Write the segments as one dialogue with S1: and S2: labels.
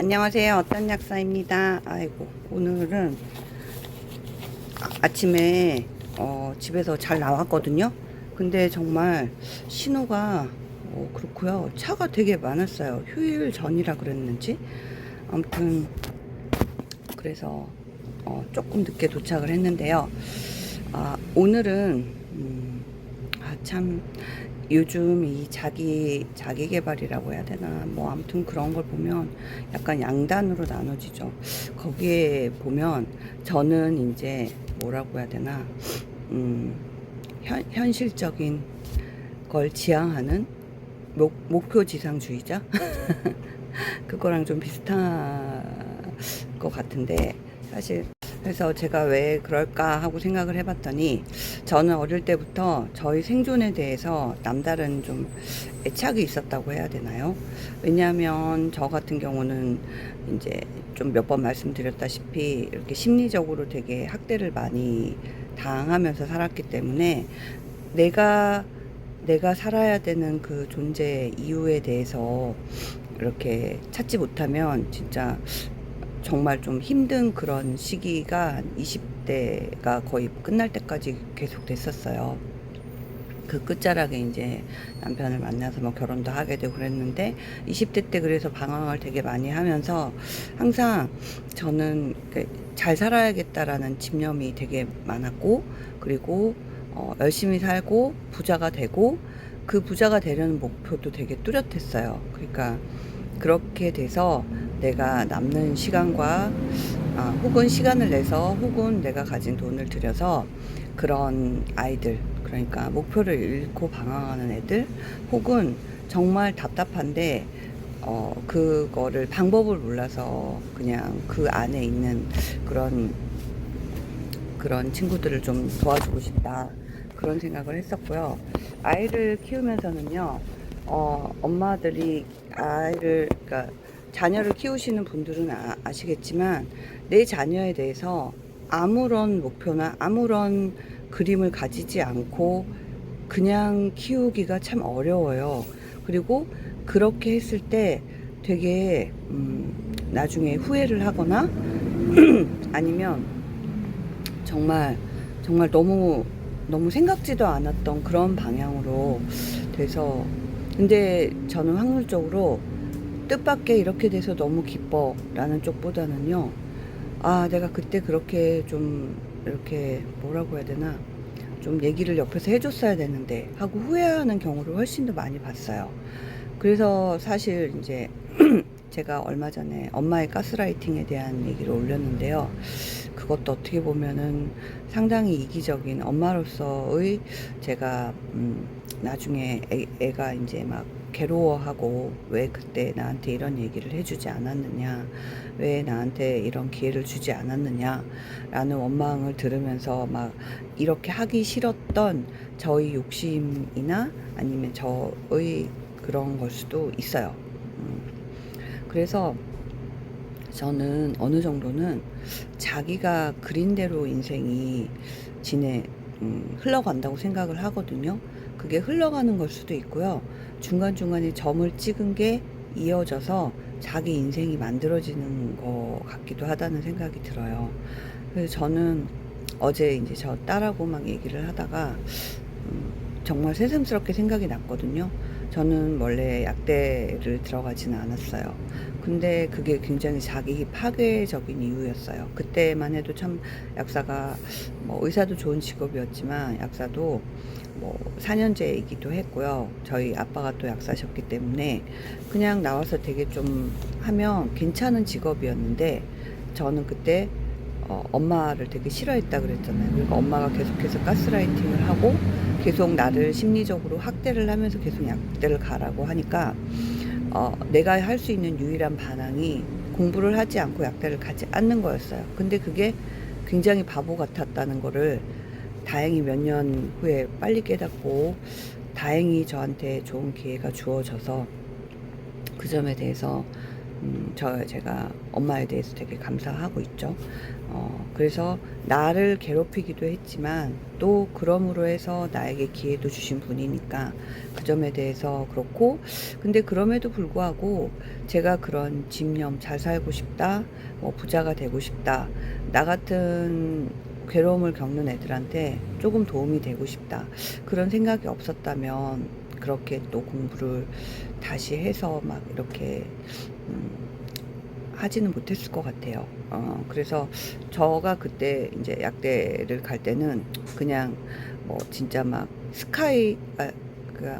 S1: 안녕하세요. 어떤 약사입니다. 아이고, 오늘은 아침에 집에서 잘 나왔거든요. 근데 정말 신호가 그렇고요. 차가 되게 많았어요. 휴일 전이라 그랬는지. 아무튼 그래서 조금 늦게 도착을 했는데요. 오늘은 참 요즘 이 자기 개발이라고 해야 되나 뭐 아무튼 그런 걸 보면 약간 양단으로 나눠지죠. 거기에 보면 저는 이제 뭐라고 해야 되나 현실적인 걸 지향하는 목표 지상주의자 그거랑 좀 비슷한 것 같은데 사실 그래서 제가 왜 그럴까 하고 생각을 해봤더니 저는 어릴 때부터 저희 생존에 대해서 남다른 좀 애착이 있었다고 해야 되나요? 왜냐하면 저 같은 경우는 이제 좀 몇 번 말씀드렸다시피 이렇게 심리적으로 되게 학대를 많이 당하면서 살았기 때문에 내가 살아야 되는 그 존재 이유에 대해서 이렇게 찾지 못하면 진짜 정말 좀 힘든 그런 시기가 20대가 거의 끝날 때까지 계속 됐었어요. 그 끝자락에 이제 남편을 만나서 뭐 결혼도 하게 되고 그랬는데 20대 때 그래서 방황을 되게 많이 하면서 항상 저는 잘 살아야겠다라는 집념이 되게 많았고 그리고 열심히 살고 부자가 되고 그 부자가 되려는 목표도 되게 뚜렷했어요. 그러니까 그렇게 돼서 내가 남는 시간과 혹은 시간을 내서 혹은 내가 가진 돈을 들여서 그런 아이들 그러니까 목표를 잃고 방황하는 애들 혹은 정말 답답한데 그거를 방법을 몰라서 그냥 그 안에 있는 그런 친구들을 좀 도와주고 싶다 그런 생각을 했었고요. 아이를 키우면서는요 엄마들이 그러니까 자녀를 키우시는 분들은 아시겠지만 내 자녀에 대해서 아무런 목표나 아무런 그림을 가지지 않고 그냥 키우기가 참 어려워요. 그리고 그렇게 했을 때 되게 나중에 후회를 하거나 아니면 정말 너무 생각지도 않았던 그런 방향으로 돼서 근데 저는 확률적으로 뜻밖의 이렇게 돼서 너무 기뻐 라는 쪽보다는요 내가 그때 그렇게 좀 이렇게 뭐라고 해야 되나 좀 얘기를 옆에서 해줬어야 되는데 하고 후회하는 경우를 훨씬 더 많이 봤어요. 그래서 사실 이제 제가 얼마 전에 엄마의 가스라이팅에 대한 얘기를 올렸는데요. 그것도 어떻게 보면은 상당히 이기적인 엄마로서의 제가 나중에 애가 이제 막 괴로워하고 왜 그때 나한테 이런 얘기를 해주지 않았느냐, 왜 나한테 이런 기회를 주지 않았느냐 라는 원망을 들으면서 막 이렇게 하기 싫었던 저의 욕심이나 아니면 저의 그런 걸 수도 있어요. 그래서 저는 어느 정도는 자기가 그린 대로 인생이 흘러간다고 생각을 하거든요. 그게 흘러가는 걸 수도 있고요. 중간중간에 점을 찍은 게 이어져서 자기 인생이 만들어지는 것 같기도 하다는 생각이 들어요. 그래서 저는 어제 이제 저 딸하고 막 얘기를 하다가 정말 새삼스럽게 생각이 났거든요. 저는 원래 약대를 들어가지는 않았어요. 근데 그게 굉장히 자기 파괴적인 이유였어요. 그때만 해도 참 약사가 뭐 의사도 좋은 직업이었지만 약사도 뭐 4년제이기도 했고요. 저희 아빠가 또 약사셨기 때문에 그냥 나와서 되게 좀 하면 괜찮은 직업이었는데 저는 그때 엄마를 되게 싫어했다 그랬잖아요. 그러니까 엄마가 계속해서 가스라이팅을 하고 계속 나를 심리적으로 학대를 하면서 계속 약대를 가라고 하니까 내가 할 수 있는 유일한 반항이 공부를 하지 않고 약대를 가지 않는 거였어요. 근데 그게 굉장히 바보 같았다는 거를 다행히 몇 년 후에 빨리 깨닫고 다행히 저한테 좋은 기회가 주어져서 그 점에 대해서 제가 엄마에 대해서 되게 감사하고 있죠. 그래서 나를 괴롭히기도 했지만 또 그럼으로 해서 나에게 기회도 주신 분이니까 그 점에 대해서 그렇고, 근데 그럼에도 불구하고 제가 그런 집념, 잘 살고 싶다, 뭐 부자가 되고 싶다, 나 같은 괴로움을 겪는 애들한테 조금 도움이 되고 싶다, 그런 생각이 없었다면 그렇게 또 공부를 다시 해서 막 이렇게 하지는 못했을 것 같아요. 그래서 저가 그때 이제 약대를 갈 때는 그냥 뭐 진짜 막 스카이,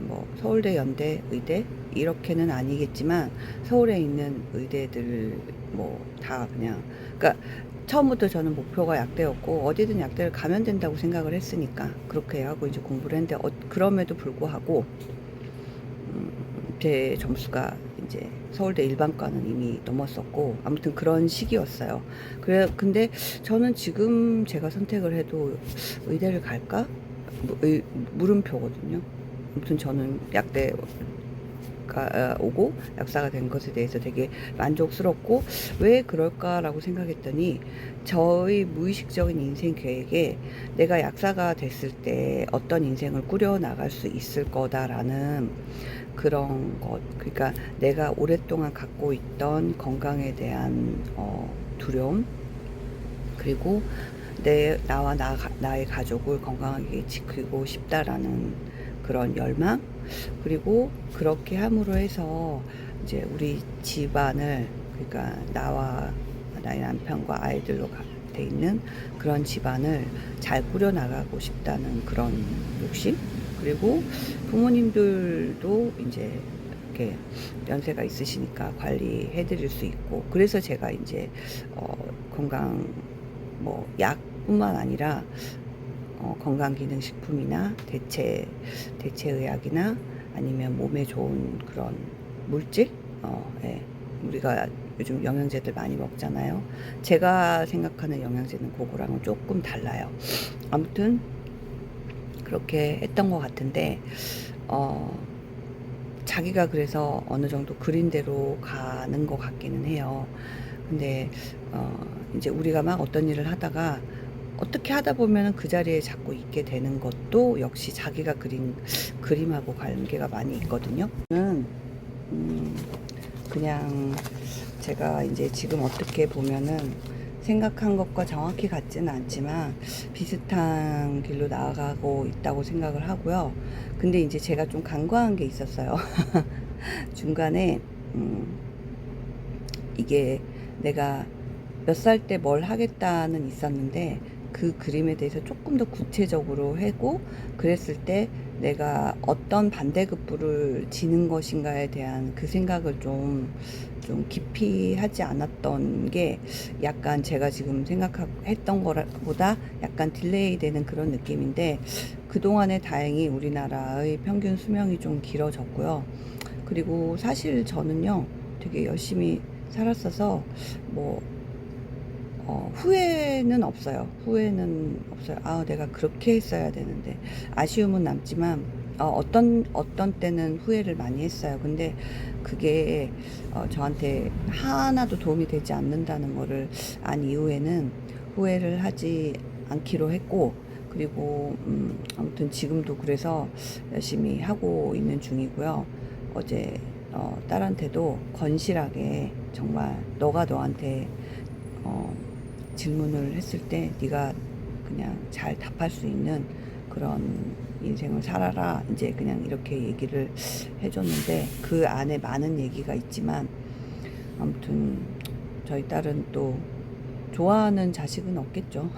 S1: 뭐 서울대, 연대, 의대 이렇게는 아니겠지만 서울에 있는 의대들 뭐 다 그냥, 그러니까 처음부터 저는 목표가 약대였고 어디든 약대를 가면 된다고 생각을 했으니까 그렇게 하고 이제 공부를 했는데, 그럼에도 불구하고 제 점수가 이제 서울대 일반과는 이미 넘었었고, 아무튼 그런 시기였어요. 근데 저는 지금 제가 선택을 해도 의대를 갈까? 물음표거든요. 아무튼 저는 약대가 오고 약사가 된 것에 대해서 되게 만족스럽고, 왜 그럴까라고 생각했더니 저의 무의식적인 인생 계획에 내가 약사가 됐을 때 어떤 인생을 꾸려 나갈 수 있을 거다라는 그런 것, 그러니까 내가 오랫동안 갖고 있던 건강에 대한 두려움, 그리고 나의 가족을 건강하게 지키고 싶다라는 그런 열망, 그리고 그렇게 함으로 해서 이제 우리 집안을, 그러니까 나와 나의 남편과 아이들로 돼 있는 그런 집안을 잘 꾸려 나가고 싶다는 그런 욕심, 그리고 부모님들도 이제 이렇게 연세가 있으시니까 관리해 드릴 수 있고, 그래서 제가 이제 건강 뭐 약뿐만 아니라 건강기능식품이나 대체의학이나 아니면 몸에 좋은 그런 물질, 예. 우리가 요즘 영양제들 많이 먹잖아요. 제가 생각하는 영양제는 그거랑은 조금 달라요. 아무튼 그렇게 했던 것 같은데, 자기가 그래서 어느 정도 그린 대로 가는 것 같기는 해요. 근데 이제 우리가 막 어떤 일을 하다가 어떻게 하다 보면 그 자리에 자꾸 있게 되는 것도 역시 자기가 그린 그림하고 관계가 많이 있거든요. 저는 그냥 제가 이제 지금 어떻게 보면은 생각한 것과 정확히 같지는 않지만 비슷한 길로 나아가고 있다고 생각을 하고요. 근데 이제 제가 좀 간과한 게 있었어요. 중간에 이게 내가 몇 살 때 뭘 하겠다는 있었는데 그 그림에 대해서 조금 더 구체적으로 하고, 그랬을 때 내가 어떤 반대급부를 지는 것인가에 대한 그 생각을 좀 깊이 하지 않았던 게 약간 제가 지금 생각했던 거보다 약간 딜레이 되는 그런 느낌인데, 그동안에 다행히 우리나라의 평균 수명이 좀 길어졌고요. 그리고 사실 저는요 되게 열심히 살았어서 뭐 후회는 없어요. 후회는 없어요. 아, 내가 그렇게 했어야 되는데. 아쉬움은 남지만, 어떤 때는 후회를 많이 했어요. 근데 그게, 저한테 하나도 도움이 되지 않는다는 거를 안 이후에는 후회를 하지 않기로 했고, 그리고, 아무튼 지금도 그래서 열심히 하고 있는 중이고요. 어제, 딸한테도 건실하게 정말 너가 너한테, 질문을 했을 때 네가 그냥 잘 답할 수 있는 그런 인생을 살아라, 이제 그냥 이렇게 얘기를 해줬는데, 그 안에 많은 얘기가 있지만 아무튼 저희 딸은 또 좋아하는 자식은 없겠죠.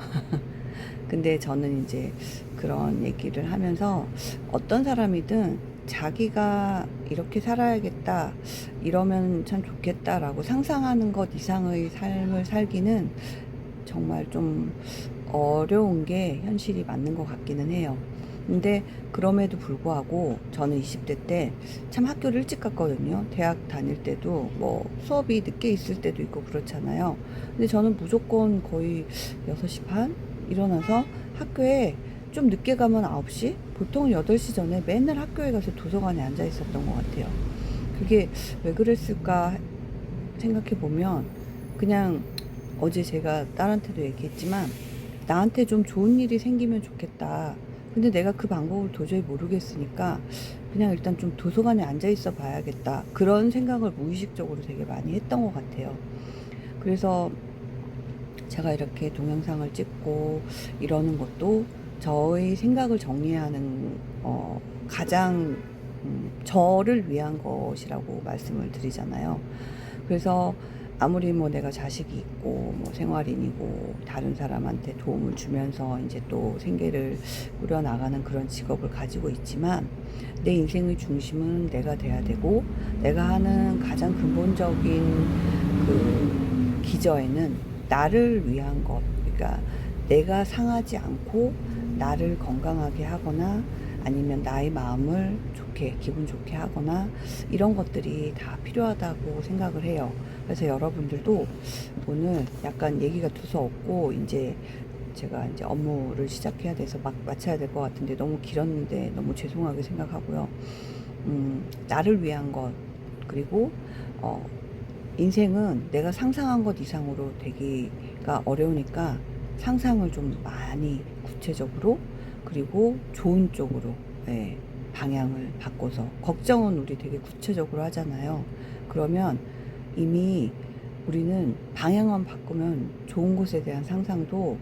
S1: 근데 저는 이제 그런 얘기를 하면서 어떤 사람이든 자기가 이렇게 살아야겠다, 이러면 참 좋겠다라고 상상하는 것 이상의 삶을 살기는 정말 좀 어려운 게 현실이 맞는 것 같기는 해요. 근데 그럼에도 불구하고 저는 20대 때 참 학교를 일찍 갔거든요. 대학 다닐 때도 뭐 수업이 늦게 있을 때도 있고 그렇잖아요. 근데 저는 무조건 거의 6시 반 일어나서 학교에, 좀 늦게 가면 9시, 보통 8시 전에 맨날 학교에 가서 도서관에 앉아 있었던 것 같아요. 그게 왜 그랬을까 생각해 보면 그냥 어제 제가 딸한테도 얘기했지만 나한테 좀 좋은 일이 생기면 좋겠다. 근데 내가 그 방법을 도저히 모르겠으니까 그냥 일단 좀 도서관에 앉아 있어 봐야겠다. 그런 생각을 무의식적으로 되게 많이 했던 것 같아요. 그래서 제가 이렇게 동영상을 찍고 이러는 것도 저의 생각을 정리하는 가장 저를 위한 것이라고 말씀을 드리잖아요. 그래서 아무리 뭐 내가 자식이 있고 뭐 생활인이고 다른 사람한테 도움을 주면서 이제 또 생계를 꾸려나가는 그런 직업을 가지고 있지만 내 인생의 중심은 내가 돼야 되고 내가 하는 가장 근본적인 그 기저에는 나를 위한 것, 그러니까 내가 상하지 않고 나를 건강하게 하거나 아니면 나의 마음을 좋게, 기분 좋게 하거나 이런 것들이 다 필요하다고 생각을 해요. 그래서 여러분들도 오늘 약간 얘기가 두서없고 이제 제가 이제 업무를 시작해야 돼서 막 마쳐야 될 것 같은데 너무 길었는데 너무 죄송하게 생각하고요. 나를 위한 것, 그리고 인생은 내가 상상한 것 이상으로 되기가 어려우니까 상상을 좀 많이 구체적으로 그리고 좋은 쪽으로, 예, 방향을 바꿔서. 걱정은 우리 되게 구체적으로 하잖아요. 그러면 이미 우리는 방향만 바꾸면 좋은 곳에 대한 상상도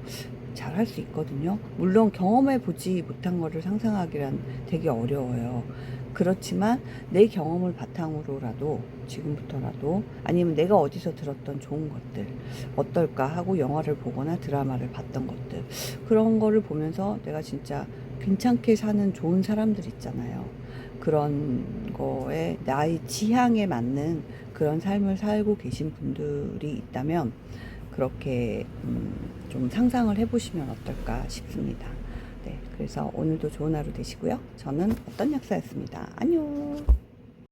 S1: 잘 할 수 있거든요. 물론 경험해 보지 못한 거를 상상하기란 되게 어려워요. 그렇지만 내 경험을 바탕으로라도 지금부터라도 아니면 내가 어디서 들었던 좋은 것들 어떨까 하고 영화를 보거나 드라마를 봤던 것들, 그런 거를 보면서 내가 진짜 괜찮게 사는 좋은 사람들 있잖아요. 그런 거에 나의 취향에 맞는 그런 삶을 살고 계신 분들이 있다면 그렇게 좀 상상을 해보시면 어떨까 싶습니다. 네, 그래서 오늘도 좋은 하루 되시고요. 저는 어떤 약사였습니다. 안녕.